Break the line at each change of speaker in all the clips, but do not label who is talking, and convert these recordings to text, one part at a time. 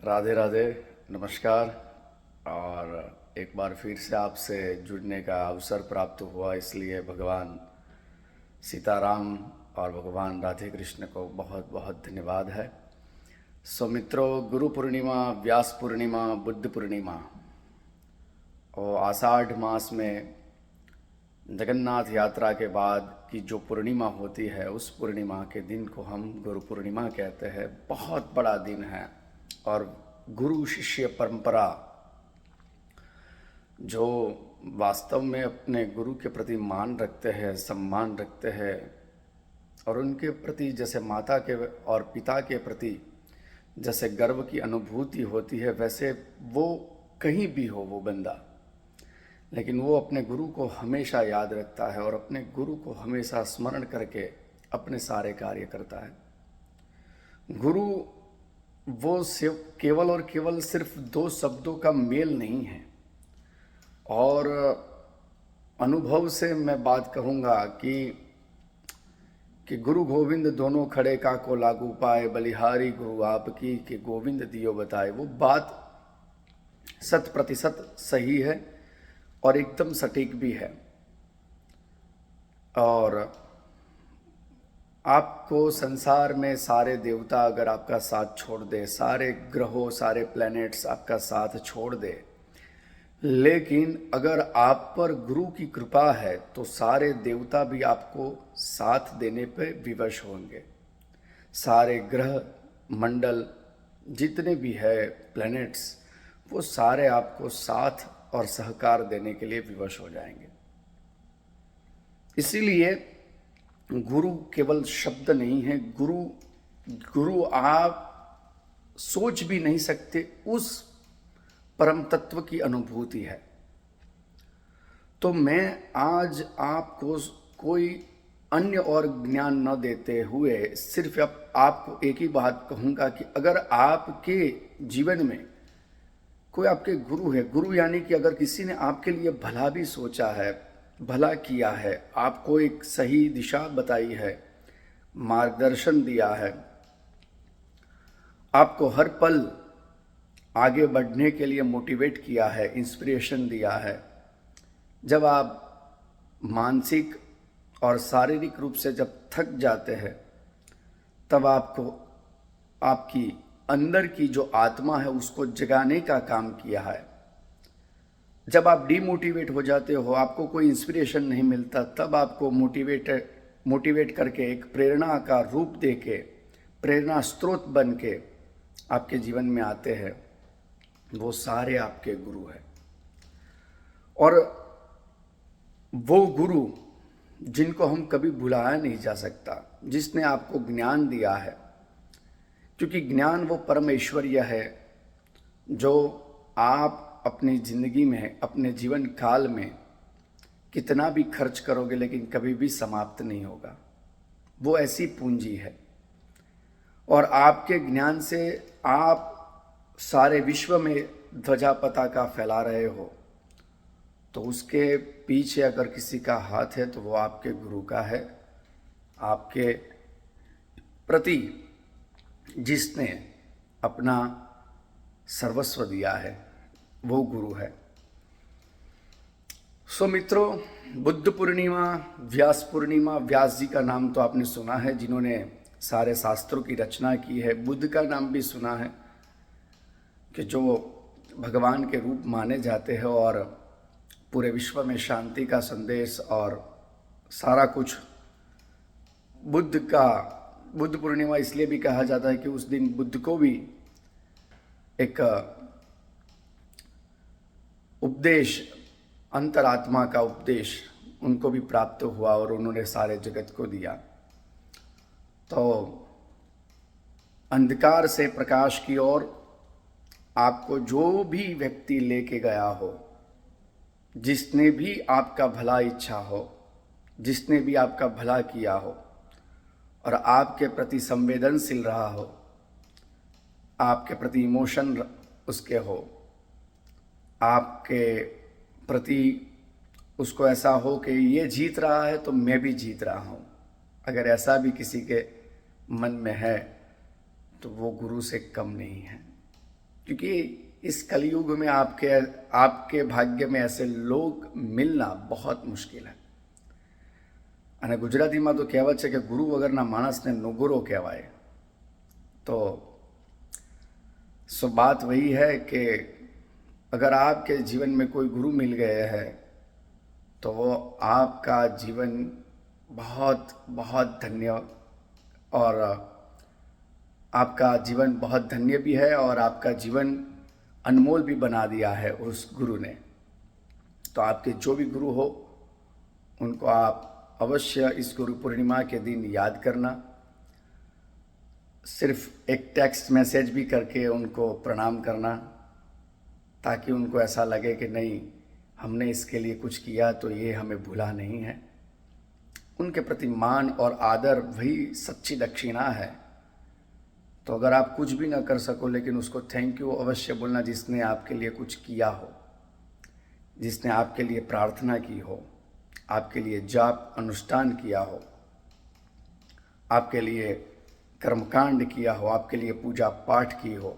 राधे राधे, नमस्कार। और एक बार फिर से आपसे जुड़ने का अवसर प्राप्त हुआ, इसलिए भगवान सीताराम और भगवान राधे कृष्ण को बहुत बहुत धन्यवाद है। सो मित्रों, गुरु पूर्णिमा, व्यास पूर्णिमा, बुद्ध पूर्णिमा और आषाढ़ मास में जगन्नाथ यात्रा के बाद की जो पूर्णिमा होती है, उस पूर्णिमा के दिन को हम गुरु पूर्णिमा कहते हैं। बहुत बड़ा दिन है और गुरु शिष्य परंपरा जो वास्तव में अपने गुरु के प्रति मान रखते हैं, सम्मान रखते हैं और उनके प्रति जैसे माता के और पिता के प्रति जैसे गर्व की अनुभूति होती है, वैसे वो कहीं भी हो वो बंदा, लेकिन वो अपने गुरु को हमेशा याद रखता है और अपने गुरु को हमेशा स्मरण करके अपने सारे कार्य करता है। गुरु वो सिर्फ केवल और केवल सिर्फ दो शब्दों का मेल नहीं है। और अनुभव से मैं बात कहूँगा कि गुरु गोविंद दोनों खड़े का को लागू पाए, बलिहारी गुरु आपकी कि गोविंद दियो बताए। वो बात 100% सही है और एकदम सटीक भी है। और आपको संसार में सारे देवता अगर आपका साथ छोड़ दे, सारे ग्रहों, सारे प्लैनेट्स आपका साथ छोड़ दे, लेकिन अगर आप पर गुरु की कृपा है तो सारे देवता भी आपको साथ देने पे विवश होंगे। सारे ग्रह मंडल जितने भी है प्लैनेट्स, वो सारे आपको साथ और सहकार देने के लिए विवश हो जाएंगे। इसीलिए गुरु केवल शब्द नहीं है। गुरु आप सोच भी नहीं सकते उस परम तत्व की अनुभूति है। तो मैं आज आपको कोई अन्य और ज्ञान न देते हुए सिर्फ आपको एक ही बात कहूँगा कि अगर आपके जीवन में कोई आपके गुरु है, गुरु यानी कि अगर किसी ने आपके लिए भला भी सोचा है, भला किया है, आपको एक सही दिशा बताई है, मार्गदर्शन दिया है, आपको हर पल आगे बढ़ने के लिए मोटिवेट किया है, इंस्पिरेशन दिया है, जब आप मानसिक और शारीरिक रूप से जब थक जाते हैं, तब आपको आपकी अंदर की जो आत्मा है उसको जगाने का काम किया है। जब आप डीमोटिवेट हो जाते हो, आपको कोई इंस्पिरेशन नहीं मिलता, तब आपको मोटिवेट करके एक प्रेरणा का रूप दे के, प्रेरणा स्रोत बन के आपके जीवन में आते हैं। वो सारे आपके गुरु हैं। और वो गुरु जिनको हम कभी भुलाया नहीं जा सकता, जिसने आपको ज्ञान दिया है, क्योंकि ज्ञान वो परम ऐश्वर्य है जो आप अपनी ज़िंदगी में, अपने जीवन काल में कितना भी खर्च करोगे लेकिन कभी भी समाप्त नहीं होगा। वो ऐसी पूंजी है और आपके ज्ञान से आप सारे विश्व में ध्वजा पताका फैला रहे हो, तो उसके पीछे अगर किसी का हाथ है तो वो आपके गुरु का है। आपके प्रति जिसने अपना सर्वस्व दिया है वो गुरु है। सो मित्रों, बुद्ध पूर्णिमा, व्यास पूर्णिमा, व्यास जी का नाम तो आपने सुना है, जिन्होंने सारे शास्त्रों की रचना की है। बुद्ध का नाम भी सुना है कि जो भगवान के रूप माने जाते हैं और पूरे विश्व में शांति का संदेश और सारा कुछ बुद्ध पूर्णिमा इसलिए भी कहा जाता है कि उस दिन बुद्ध को भी एक उपदेश, अंतरात्मा का उपदेश उनको भी प्राप्त हुआ और उन्होंने सारे जगत को दिया। तो अंधकार से प्रकाश की ओर आपको जो भी व्यक्ति लेके गया हो, जिसने भी आपका भला इच्छा हो, जिसने भी आपका भला किया हो और आपके प्रति संवेदनशील रहा हो, आपके प्रति इमोशन उसके हो, आपके प्रति उसको ऐसा हो कि ये जीत रहा है तो मैं भी जीत रहा हूँ, अगर ऐसा भी किसी के मन में है तो वो गुरु से कम नहीं है। क्योंकि इस कलयुग में आपके भाग्य में ऐसे लोग मिलना बहुत मुश्किल है। અને ગુજરાતીમાં તો કહેવત છે કે ગુરુ વગરના માણસને નુગુરો કહેવાય। तो सो बात वही है कि अगर आपके जीवन में कोई गुरु मिल गए हैं तो वो आपका जीवन बहुत बहुत धन्य और आपका जीवन बहुत धन्य भी है और आपका जीवन अनमोल भी बना दिया है उस गुरु ने। तो आपके जो भी गुरु हो उनको आप अवश्य इस गुरु पूर्णिमा के दिन याद करना, सिर्फ एक टेक्स्ट मैसेज भी करके उनको प्रणाम करना, ताकि उनको ऐसा लगे कि नहीं, हमने इसके लिए कुछ किया तो ये हमें भूला नहीं है। उनके प्रति मान और आदर वही सच्ची दक्षिणा है। तो अगर आप कुछ भी ना कर सको लेकिन उसको थैंक यू अवश्य बोलना, जिसने आपके लिए कुछ किया हो, जिसने आपके लिए प्रार्थना की हो, आपके लिए जाप अनुष्ठान किया हो, आपके लिए कर्मकांड किया हो, आपके लिए पूजा पाठ की हो,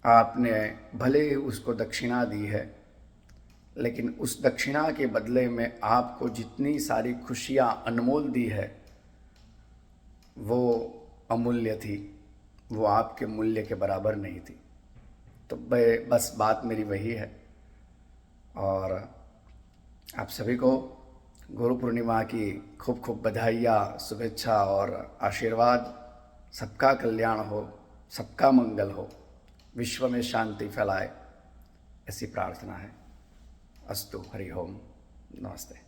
आपने भले ही उसको दक्षिणा दी है लेकिन उस दक्षिणा के बदले में आपको जितनी सारी खुशियाँ अनमोल दी है वो अमूल्य थी, वो आपके मूल्य के बराबर नहीं थी। तो बस बात मेरी वही है। और आप सभी को गुरु पूर्णिमा की खूब खूब बधाइयाँ, शुभेच्छा और आशीर्वाद। सबका कल्याण हो, सबका मंगल हो, विश्व में शांति फैलाए, ऐसी प्रार्थना है। अस्तु। हरि ओम। नमस्ते।